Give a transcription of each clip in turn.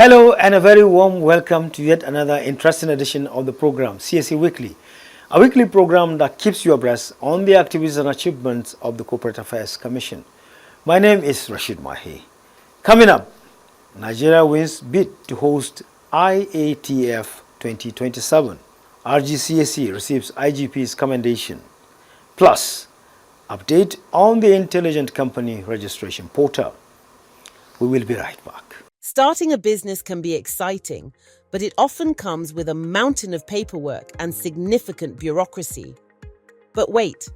Hello and a very warm welcome to yet another interesting edition of the program, CSE Weekly, a weekly program that keeps you abreast on the activities and achievements of the Corporate Affairs Commission. My name is Rashid Mahi. Coming up, Nigeria wins bid to host IATF 2027. RGCSE receives IGP's commendation. Plus, update on the Intelligent Company Registration Portal. We will be right back. Starting a business can be exciting, but it often comes with a mountain of paperwork and significant bureaucracy. But wait,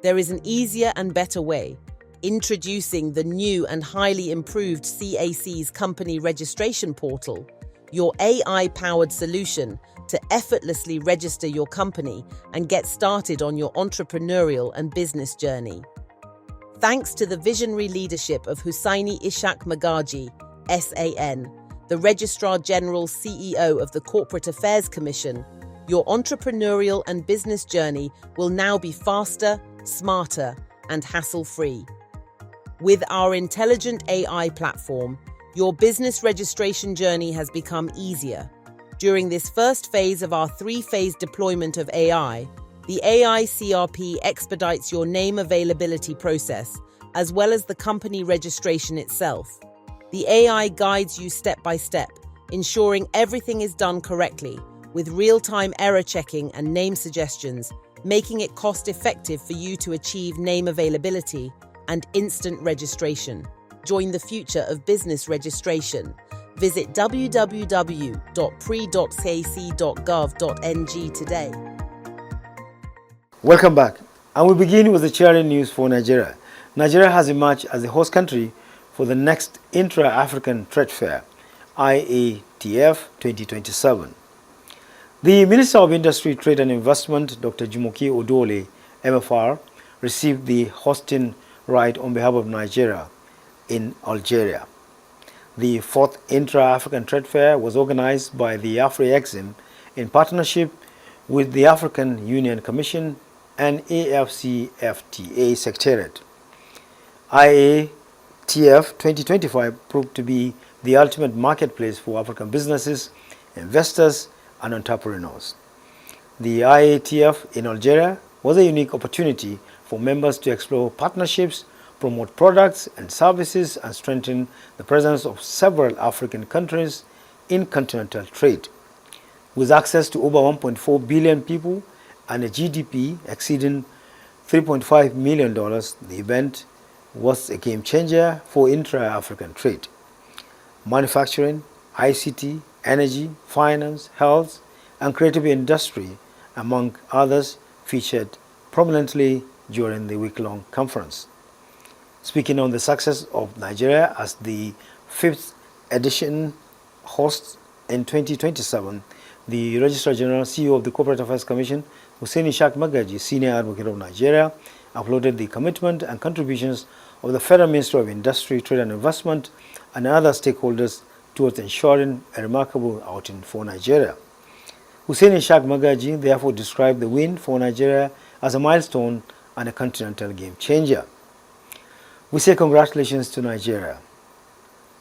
there is an easier and better way. Introducing the new and highly improved CAC's Company Registration Portal, your AI-powered solution to effortlessly register your company and get started on your entrepreneurial and business journey. Thanks to the visionary leadership of Hussaini Ishaq Magaji, SAN, the Registrar General CEO of the Corporate Affairs Commission, your entrepreneurial and business journey will now be faster, smarter, and hassle-free. With our intelligent AI platform, your business registration journey has become easier. During this first phase of our three-phase deployment of AI, the ICRP expedites your name availability process, as well as the company registration itself. The AI guides you step by step, ensuring everything is done correctly, with real-time error checking and name suggestions, making it cost-effective for you to achieve name availability and instant registration. Join the future of business registration. Visit www.pre.cac.gov.ng today. Welcome back. And we begin with the cheering news for Nigeria. Nigeria has emerged as the host country for the next Intra-African Trade Fair, IATF 2027. The Minister of Industry, Trade and Investment, Dr. Jumoke Odole, MFR, received the hosting right on behalf of Nigeria in Algeria. The fourth Intra-African Trade Fair was organized by the Afri-Exim in partnership with the African Union Commission and AFCFTA Secretariat. IATF 2025 proved to be the ultimate marketplace for African businesses, investors, and entrepreneurs. The IATF in Algeria was a unique opportunity for members to explore partnerships, promote products and services, and strengthen the presence of several African countries in continental trade. With access to over 1.4 billion people and a GDP exceeding $3.5 million, the event was a game changer for intra-African trade. Manufacturing, ICT, energy, finance, health, and creative industry, among others, featured prominently during the week-long conference. Speaking on the success of Nigeria as the fifth edition host in 2027, the Registrar General CEO of the Corporate Affairs Commission, Hussaini Ishaq Magaji, Senior Advocate of Nigeria, applauded the commitment and contributions of the Federal Ministry of Industry, Trade and Investment and other stakeholders towards ensuring a remarkable outing for Nigeria. Hussaini Ishaq Magaji therefore described the win for Nigeria as a milestone and a continental game changer. We say congratulations to Nigeria.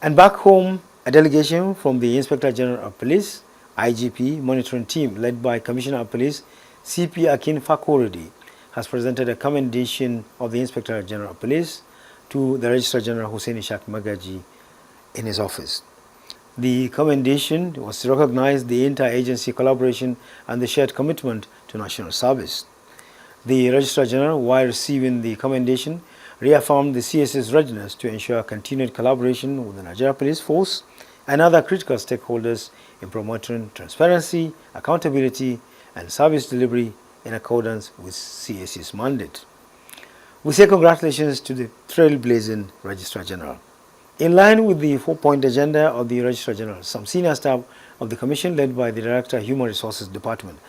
And back home, a delegation from the Inspector General of Police, IGP monitoring team led by Commissioner of Police CP Akin Fakoridi has presented a commendation of the Inspector General of Police to the Registrar General Hussaini Ishaq Magaji in his office. The commendation was to recognize the inter-agency collaboration and the shared commitment to national service. The Registrar General, while receiving the commendation, reaffirmed the CS's readiness to ensure continued collaboration with the Nigeria Police Force and other critical stakeholders in promoting transparency, accountability, and service delivery in accordance with CS's mandate. We say congratulations to the trailblazing Registrar General. In line with the four-point agenda of the Registrar General, some senior staff of the Commission, led by the Director of Human Resources Department,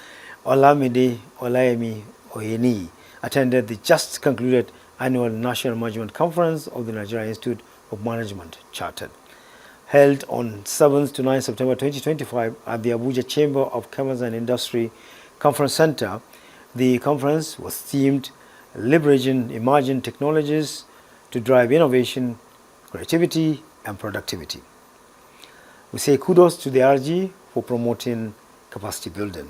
Olamide Olayemi Oyeni, attended the just concluded annual National Management Conference of the Nigeria Institute of Management, Chartered. Held on 7th to 9th September 2025 at the Abuja Chamber of Commerce and Industry Conference Center, the conference was themed Leveraging Emerging Technologies to Drive Innovation, Creativity, and Productivity. We say kudos to the RG for promoting capacity building.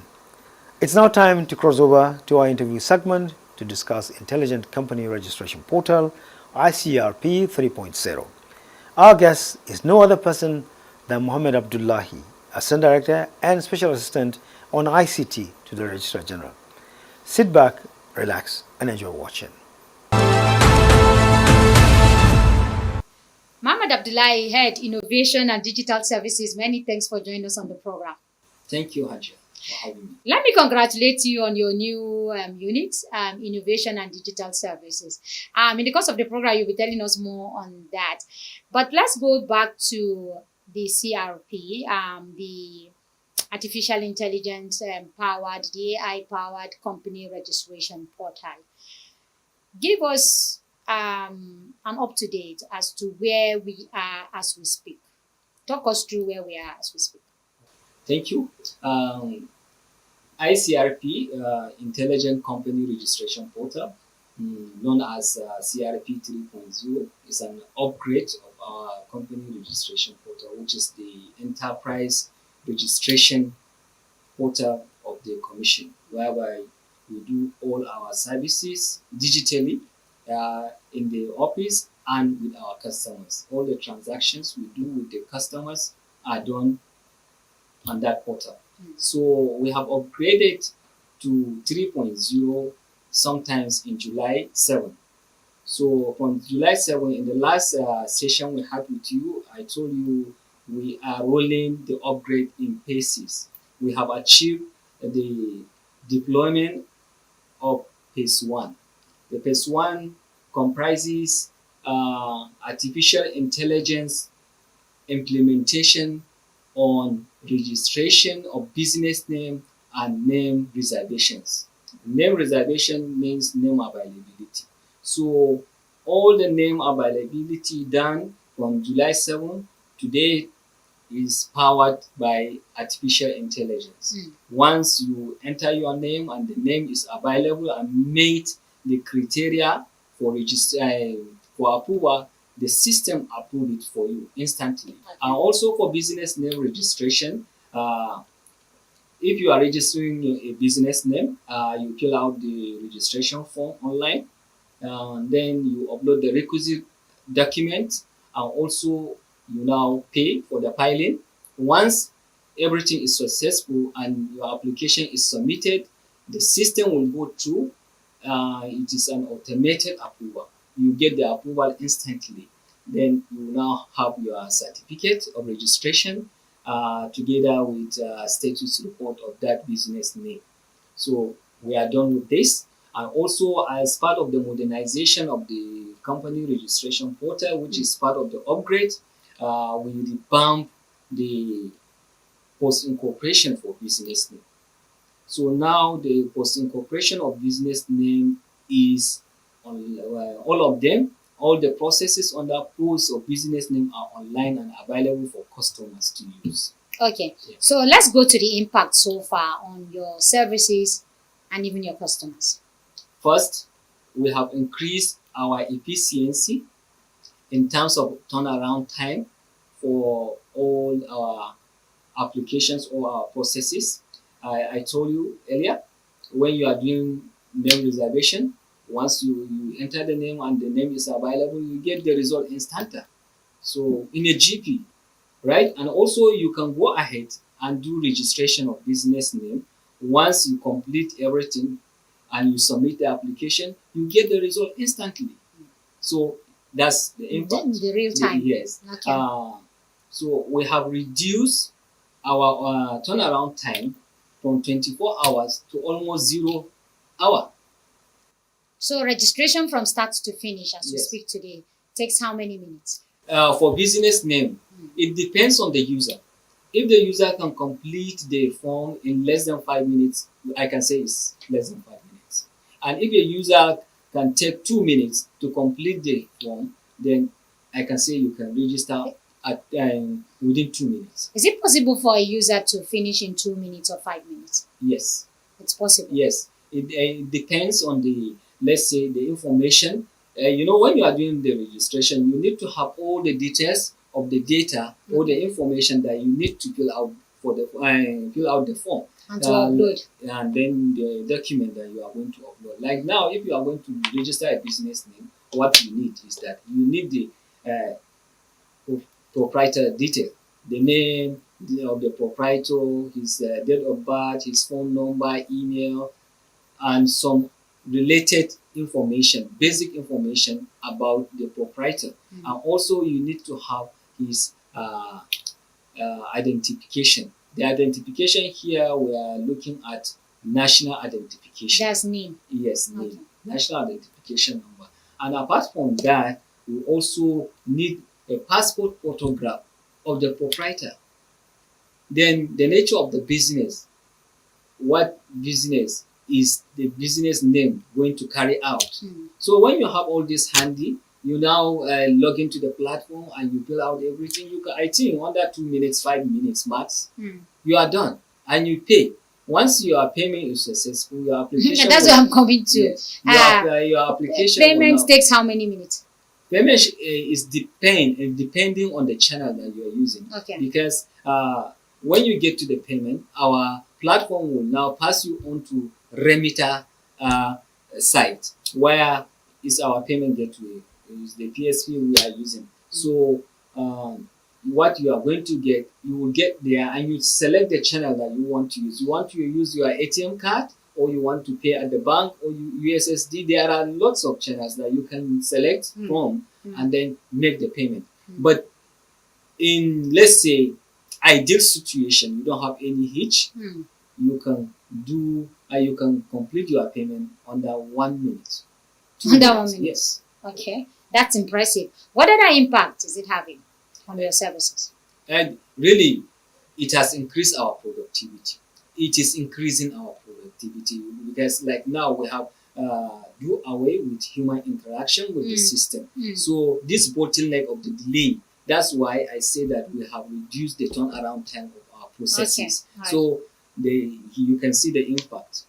It's now time to cross over to our interview segment to discuss Intelligent Company Registration Portal, ICRP 3.0. Our guest is no other person than Mohammed Abdullahi, Assistant Director and Special Assistant on ICT to the Registrar General. Sit back, relax, and enjoy watching. Mohammed Abdullahi, Head Innovation and Digital Services, many thanks for joining us on the program. Thank you, Hajia, for having me. Let me congratulate you on your new unit, Innovation and Digital Services. In the course of the program, you'll be telling us more on that. But let's go back to the CRP, the Artificial Intelligence powered, the AI powered company registration portal. Give us an up-to-date as to where we are as we speak. Talk us through where we are as we speak. Thank you. ICRP, Intelligent Company Registration Portal, known as CRP 3.0, is an upgrade of our company registration portal, which is the enterprise registration portal of the Commission, whereby we do all our services digitally in the office and with our customers. All the transactions we do with the customers are done on that portal. So we have upgraded to 3.0 sometimes in July 7. So from July 7, in the last session we had with you, I told you we are rolling the upgrade in phases. We have achieved the deployment of phase 1. The phase 1 comprises artificial intelligence implementation on registration of business name and name reservations. Name reservation means name availability. So all the name availability done from July 7 today is powered by artificial intelligence. Once you enter your name and the name is available and meet the criteria for approval, the system approve it for you instantly. Okay. And also for business name registration, if you are registering a business name, you fill out the registration form online, then you upload the requisite documents, and also you now pay for the filing. Once everything is successful and your application is submitted, the system will go through. It is an automated approval. You get the approval instantly. Then you now have your certificate of registration together with status report of that business name. So we are done with this. And also, as part of the modernization of the company registration portal, which is part of the upgrade, we revamp the post-incorporation for business name. So now the post-incorporation of business name is on all of them. All the processes under post of business name are online and available for customers to use. Okay, yeah. So let's go to the impact so far on your services and even your customers. First, we have increased our efficiency in terms of turnaround time for all our applications or our processes. I told you earlier, when you are doing name reservation, once you enter the name and the name is available, you get the result instantaneously. So in a GP, right? And also you can go ahead and do registration of business name. Once you complete everything and you submit the application, you get the result instantly. So that's the impact. The real time. Yes. Okay. So we have reduced our turnaround time from 24 hours to almost 0 hour. So registration from start to finish, as we speak today, takes how many minutes? For business name, it depends on the user. If the user can complete the form in less than 5 minutes, I can say it's less than 5 minutes. And if a user can take 2 minutes to complete the form, then I can say you can register at within 2 minutes. Is it possible for a user to finish in 2 minutes or 5 minutes? Yes. It's possible? Yes. It depends on the, let's say, the information. When you are doing the registration, you need to have all the details of the data or the information that you need to fill out for the fill out the form And to upload. and then the document that you are going to upload. Like now, if you are going to register a business name, what you need is that you need the proprietor detail, the name of the proprietor, his date of birth, his phone number, email, and some related information, basic information about the proprietor. And also you need to have his identification. The identification here, we are looking at national identification. That's name. Yes, name. Okay. National identification number. And apart from that, we also need a passport photograph of the proprietor. Then the nature of the business. What business is the business name going to carry out? So when you have all this handy, you now log into the platform and you fill out everything. You can, I think, under 2 minutes, 5 minutes max, you are done and you pay. Once your payment is successful, your application. That's what I'm coming to. Yes, your application. Payment takes how many minutes? Payment is depending on the channel that you are using. Okay. Because when you get to the payment, our platform will now pass you on to remitter site, where is our payment gateway. Is the PSP we are using. So what you are going to get, you will get there and you select the channel that you want to use. You want to use your ATM card, or you want to pay at the bank, or USSD. There are lots of channels that you can select from and then make the payment. But in, let's say, ideal situation, you don't have any hitch, you can do you can complete your payment under 1 minute. Under 1 minute. Yes. Okay, that's impressive. What other impact is it having on your services? And really, it has increased our productivity. It is increasing our productivity because, like now, we have do away with human interaction with the system. So this bottleneck of the delay, that's why I say that we have reduced the turnaround time of our processes. Okay. Right. So you can see the impact.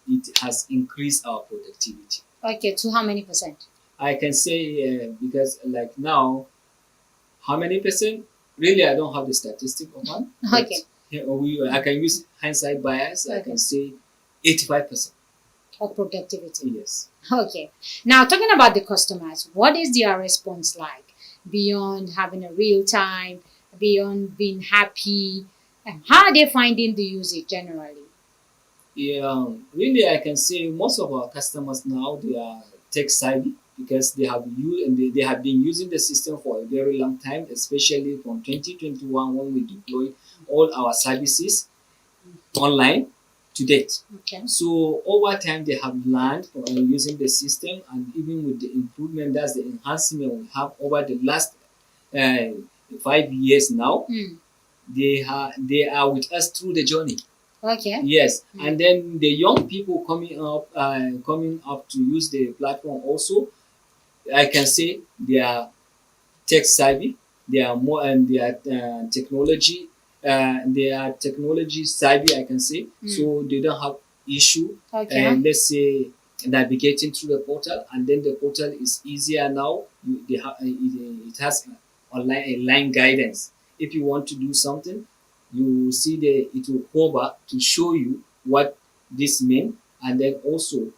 It has increased our productivity. Okay, to how many percent? I can say because like now, how many percent? Really, I don't have the statistic of one. Okay. I can use hindsight bias. I can say 85%. Of productivity. Yes. Okay. Now, talking about the customers, what is their response like beyond having a real time, beyond being happy? How are they finding the usage generally? Yeah, really, I can say most of our customers now, they are tech savvy because they have used and they have been using the system for a very long time, especially from 2021 when we deployed all our services online to date. Okay. So over time, they have learned from using the system, and even with the improvement, that's the enhancement we have over the last 5 years now. They are with us through the journey. Okay. Yes, and then the young people coming up to use the platform also, I can say they are tech savvy. They are more and they are technology. They are technology savvy, I can say. So they don't have issue. Okay. And let's say navigating through the portal, and then the portal is easier now. It has online guidance. If you want to do something, you see it will hover to show you what this means, and then also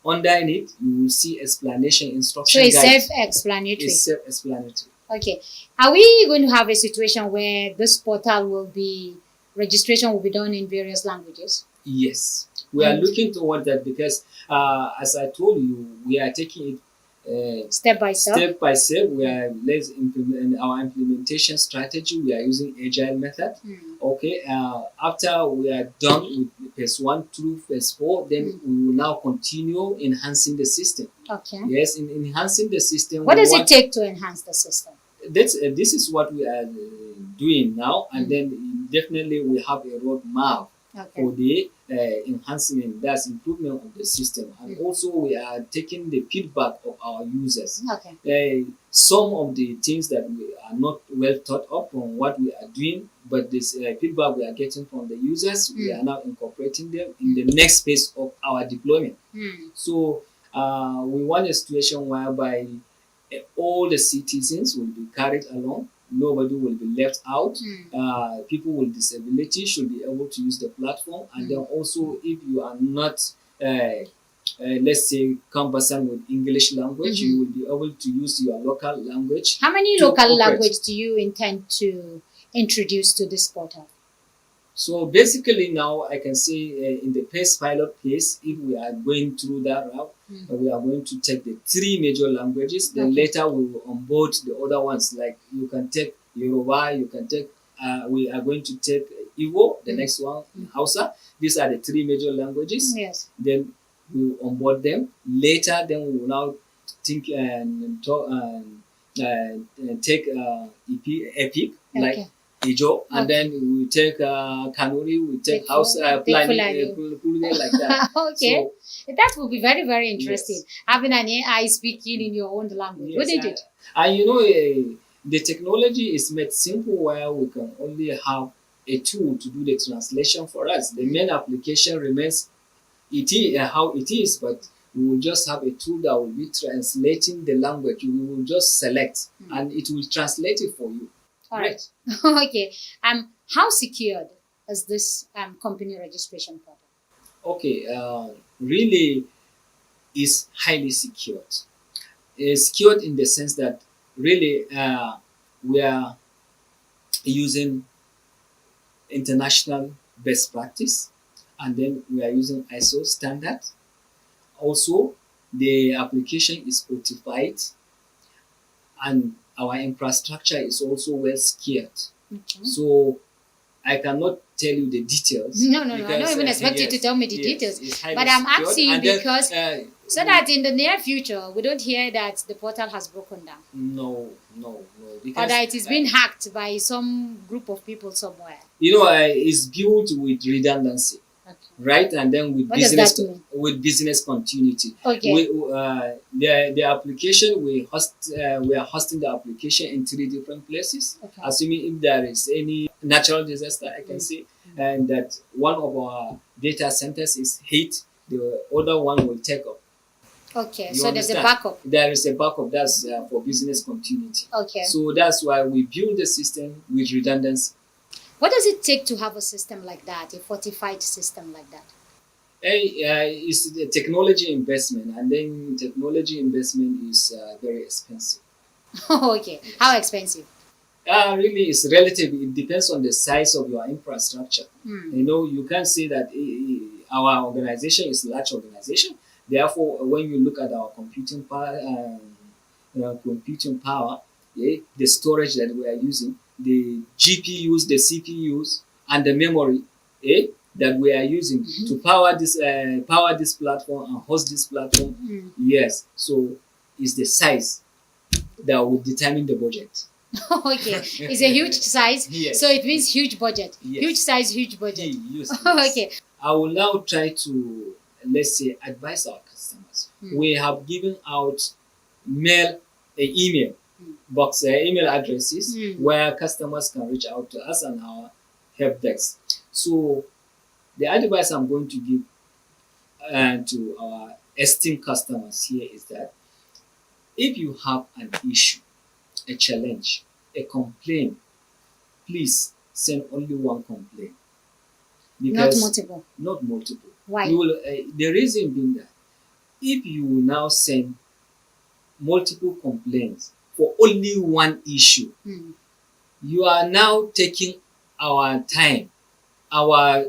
underneath you will see explanation instruction. So it's guide. self-explanatory. It's self-explanatory. Okay. Are we going to have a situation where this portal registration will be done in various languages? Yes, we are looking toward that because, as I told you, we are taking it Step by step. Step by step. Let's implement our implementation strategy. We are using agile method. Okay. After we are done with phase 1 through phase 4, then we will now continue enhancing the system. Okay. Yes, in enhancing the system. What does it take to enhance the system? This is what we are doing now, and then definitely we have a roadmap for the enhancement, that's improvement of the system, and also we are taking the feedback of our users. Some of the things that we are not well thought of from what we are doing, but this feedback we are getting from the users, we are now incorporating them in the next phase of our deployment. So we want a situation whereby all the citizens will be carried along nobody will be left out. Mm. People with disability should be able to use the platform, and then also if you are not let's say conversant with English language, you will be able to use your local language. How many to local operate. language do you intend to introduce to this portal? So basically now I can say in the first pilot phase, if we are going through that route, we are going to take the 3 major languages. Then Okay. later we will onboard the other ones. Like you can take Yoruba, you can take, we are going to take Igbo, the next one, Hausa. These are the 3 major languages. Yes. Then we will onboard them. Later, then we will now think and talk take Epic, like Okay. Ijo, and Okay. then we take Kanuri, we take Take House Fulani. Fulani, like that. Okay. So, That will be very, very interesting. Yes. Having an AI speaking in your own language, yes, wouldn't it? and the technology is made simple where we can only have a tool to do the translation for us. The main application remains how it is, but we will just have a tool that will be translating the language. We will just select, and it will translate it for you. All right. Okay. How secured is this company registration portal? Okay, really is highly secured. It's secured in the sense that really we are using international best practice, and then we are using ISO standard. Also, the application is certified, and our infrastructure is also well secured. Okay. So I cannot tell you the details. No. I because, don't even expect you to tell me the yes, details. it's highly But I'm secured. asking you And then, because so that in the near future we don't hear that the portal has broken down no, or because that it is being hacked by some group of people somewhere. it's built with redundancy, Okay. right? And then with What does business that mean? with business continuity. Okay. The application we are hosting the application in 3 different places. Okay. Assuming if there is any natural disaster, I can say, and that one of our data centers is hit, the other one will take up. Okay. You So there's a understand? backup. There is a backup. That's for business continuity. Okay. So that's why we build the system with redundancy. What does it take to have a system like that, a fortified system like that? It's the technology investment, and then technology investment is very expensive. Okay. How expensive? Really, it's relative. It depends on the size of your infrastructure. Hmm. You can't say that our organization is a large organization. Therefore, when you look at our computing power, the storage that we are using, the GPUs, the CPUs, and the memory, that we are using to power this platform and host this platform. Yes, so it's the size that will determine the budget. Okay. It's a huge size. Yes. So it means huge budget. Yes. Huge size, huge budget. Yes. Okay. I will now try to, let's say, advise our customers. We have given out email box, email addresses where customers can reach out to us and our help desk. So the advice I'm going to give to our esteemed customers here is that if you have an issue, a challenge, a complaint, please send only one complaint. Not multiple. Not multiple. Why? The reason being that if you now send multiple complaints for only one issue, you are now taking our time, our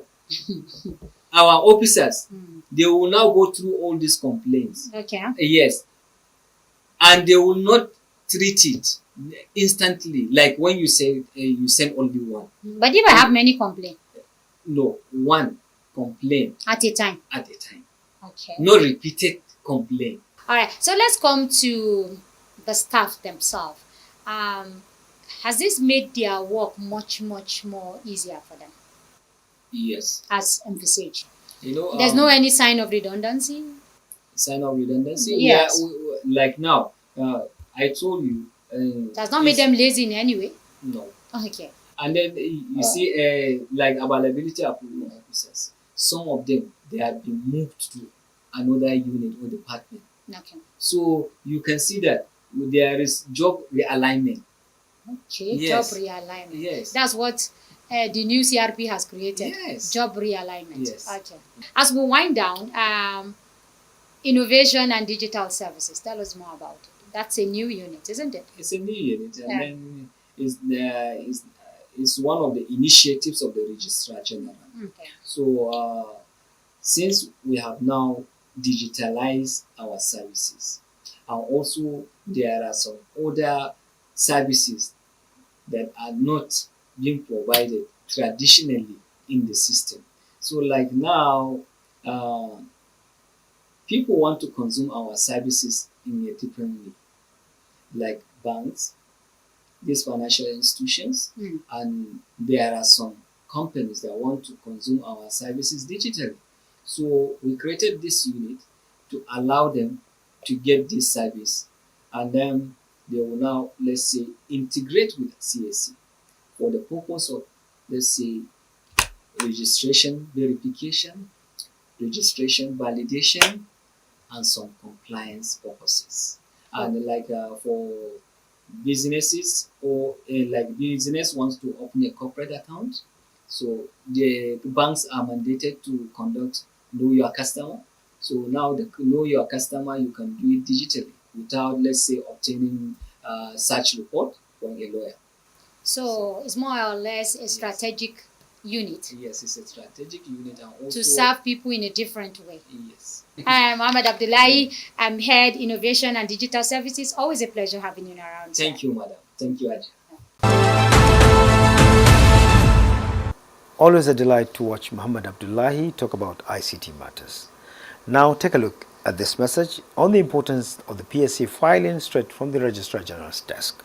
officers. They will now go through all these complaints. Okay. Yes. And they will not treat it instantly, like when you say you send only one. But if I have many complaints? No, one complaint At a time. Okay. No repeated complaint. All right. So let's come to the staff themselves. Has this made their work much, much more easier for them? Yes. As envisaged. There's no any sign of redundancy? Sign of redundancy? Yes. Like now, I told you. Does not make them lazy in any way? No. Okay. And then you see, like availability approval officers, some of them, they have been moved to another unit or department. Okay. So you can see that there is job realignment. Okay, Yes. job realignment. Yes. That's what the new CRP has created. Yes. Job realignment. Yes. Okay. As we wind down, innovation and digital services. Tell us more about it. That's a new unit, isn't it? It's a new unit, and Yeah. then is one of the initiatives of the Registrar General. Okay. So since we have now digitalized our services, and also there are some other services that are not being provided traditionally in the system. So like now, people want to consume our services in a different way, like banks, these financial institutions, and there are some companies that want to consume our services digitally. So we created this unit to allow them to get this service, and then they will now, let's say, integrate with CAC for the purpose of, let's say, registration verification, registration validation, and some compliance purposes. And like for businesses, or like business wants to open a corporate account, so the banks are mandated to conduct know your customer. So now the know your customer, you can do it digitally without, let's say, obtaining search report from a lawyer. So it's more or less a strategic unit Yes, it's a strategic unit, and also to serve people in a different way. Yes. Mohammed Abdullahi, I'm Head Innovation and Digital Services. Always a pleasure having you around. Thank you, madam. Thank you, Aja. Always a delight to watch Muhammad Abdullahi talk about ICT matters. Now take a look at this message on the importance of the PSC filing straight from the Registrar General's desk.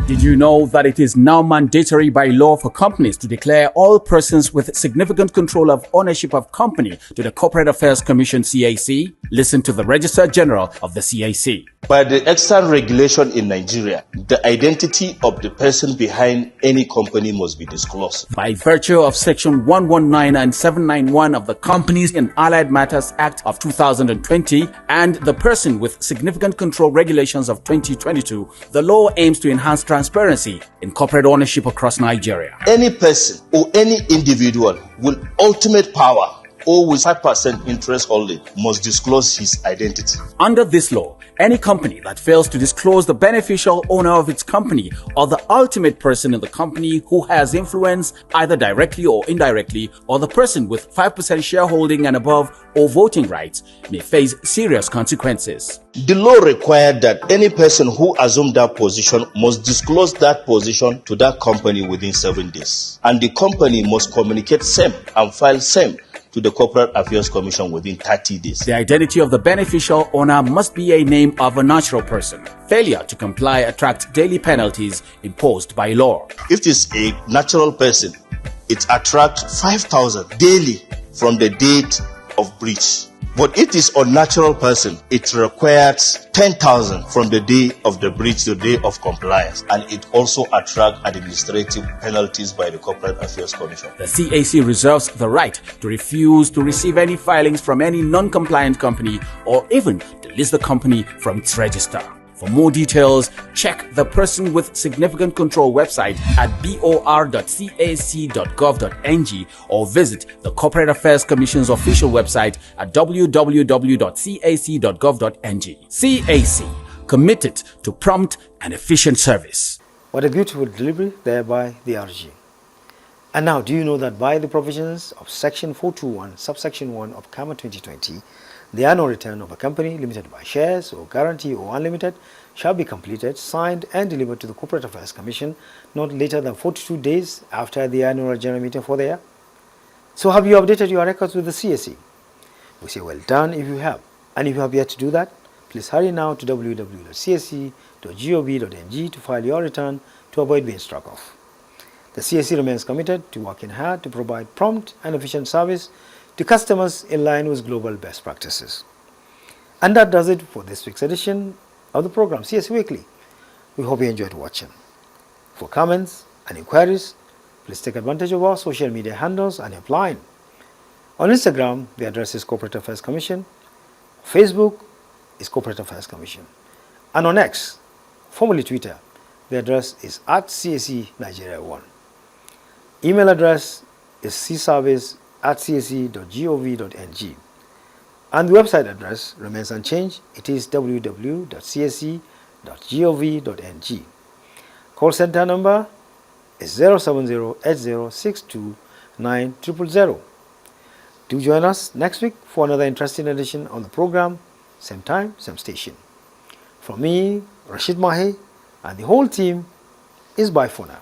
Did you know that it is now mandatory by law for companies to declare all persons with significant control of ownership of company to the Corporate Affairs Commission (CAC)? Listen to the Registrar General of the CAC. By the extant regulation in Nigeria, the identity of the person behind any company must be disclosed. By virtue of Section 119 and 791 of the Companies and Allied Matters Act of 2020 and the Person with Significant Control Regulations of 2022, the law aims to enhance transparency in corporate ownership across Nigeria. Any person or any individual with ultimate power or with 5% interest holding must disclose his identity. Under this law, any company that fails to disclose the beneficial owner of its company or the ultimate person in the company who has influence either directly or indirectly, or the person with 5% shareholding and above or voting rights may face serious consequences. The law required that any person who assumed that position must disclose that position to that company within 7 days. And the company must communicate same and file same to the Corporate Affairs Commission within 30 days. The identity of the beneficial owner must be a name of a natural person. Failure to comply attracts daily penalties imposed by law. If it is a natural person, it attracts 5,000 daily from the date of breach. But if it is unnatural person, it requires 10,000 from the day of the breach to the day of compliance, and it also attracts administrative penalties by the Corporate Affairs Commission. The CAC reserves the right to refuse to receive any filings from any non-compliant company or even to list the company from its register. For more details, check the Person with Significant Control website at bor.cac.gov.ng or visit the Corporate Affairs Commission's official website at www.cac.gov.ng. CAC, committed to prompt and efficient service. What a beautiful delivery there by the RG. And now, do you know that by the provisions of Section 421, subsection 1 of CAMA 2020, the annual return of a company limited by shares or guarantee or unlimited shall be completed, signed and delivered to the Corporate Affairs Commission not later than 42 days after the annual general meeting for the year? So have you updated your records with the CAC? We say well done if you have. And if you have yet to do that, please hurry now to www.cac.gov.ng to file your return to avoid being struck off. The CAC remains committed to working hard to provide prompt and efficient service to customers in line with global best practices. And that does it for this week's edition of the program, CAC Weekly. We hope you enjoyed watching. For comments and inquiries, please take advantage of our social media handles and apply. On Instagram, the address is Corporate Affairs Commission. Facebook is Corporate Affairs Commission. And on X, formerly Twitter, the The address is at CSE Nigeria 1. Email address is cservice@csc.gov.ng. And the website address remains unchanged. It is www.csc.gov.ng. Call center number is 070-8062-9000. Do join us next week for another interesting edition on the program, same time, same station. From me, Rashid Mahe, and the whole team is bye for now.